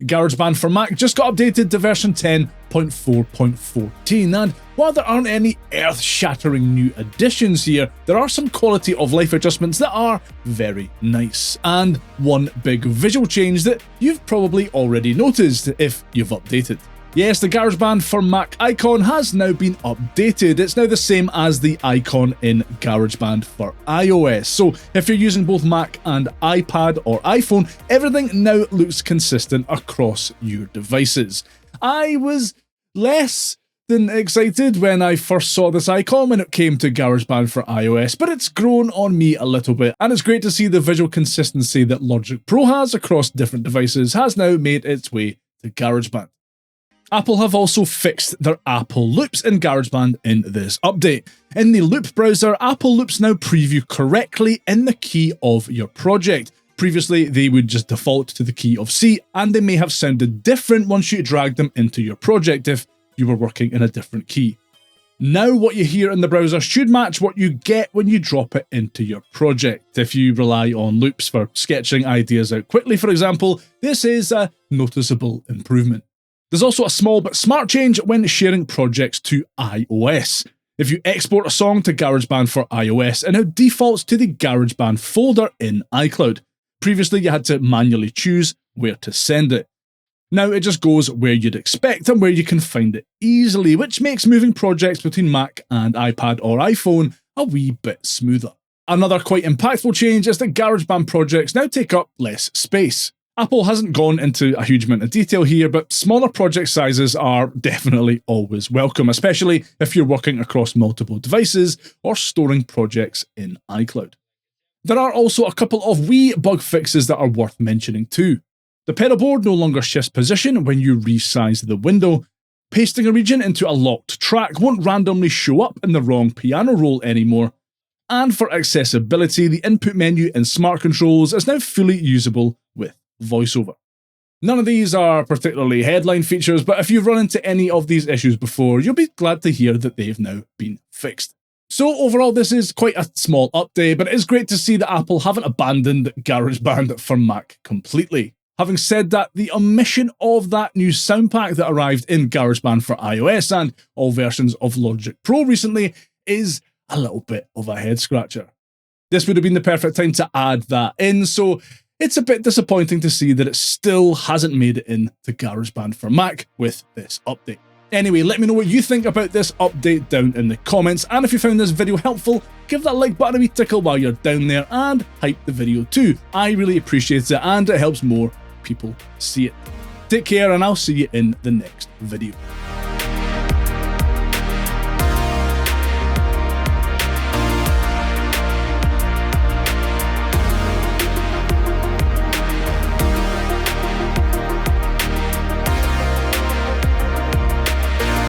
GarageBand for Mac just got updated to version 10.4.14, and while there aren't any earth-shattering new additions here, there are some quality of life adjustments that are very nice, and one big visual change that you've probably already noticed if you've updated. Yes, the GarageBand for Mac icon has now been updated. It's now the same as the icon in GarageBand for iOS. So if you're using both Mac and iPad or iPhone, everything now looks consistent across your devices. I was less than excited when I first saw this icon when it came to GarageBand for iOS, but it's grown on me a little bit, and it's great to see the visual consistency that Logic Pro has across different devices has now made its way to GarageBand. Apple have also fixed their Apple Loops in GarageBand in this update. In the Loop browser, Apple Loops now preview correctly in the key of your project. Previously, they would just default to the key of C, and they may have sounded different once you dragged them into your project if you were working in a different key. Now what you hear in the browser should match what you get when you drop it into your project. If you rely on loops for sketching ideas out quickly, for example, this is a noticeable improvement. There's also a small but smart change when sharing projects to iOS. If you export a song to GarageBand for iOS, it now defaults to the GarageBand folder in iCloud. Previously, you had to manually choose where to send it. Now it just goes where you'd expect and where you can find it easily, which makes moving projects between Mac and iPad or iPhone a wee bit smoother. Another quite impactful change is that GarageBand projects now take up less space. Apple hasn't gone into a huge amount of detail here, but smaller project sizes are definitely always welcome, especially if you're working across multiple devices or storing projects in iCloud. There are also a couple of wee bug fixes that are worth mentioning too. The pedal board no longer shifts position when you resize the window. Pasting a region into a locked track won't randomly show up in the wrong piano roll anymore. And for accessibility, the input menu in Smart Controls is now fully usable with VoiceOver. None of these are particularly headline features, but if you've run into any of these issues before, you'll be glad to hear that they've now been fixed. So overall, this is quite a small update, but it is great to see that Apple haven't abandoned GarageBand for Mac completely. Having said that, the omission of that new sound pack that arrived in GarageBand for iOS and all versions of Logic Pro recently is a little bit of a head scratcher. This would have been the perfect time to add that in, so it's a bit disappointing to see that it still hasn't made it into GarageBand for Mac with this update. Anyway, let me know what you think about this update down in the comments, and if you found this video helpful, give that like button a wee tickle while you're down there and hype the video too. I really appreciate it and it helps more people see it. Take care and I'll see you in the next video.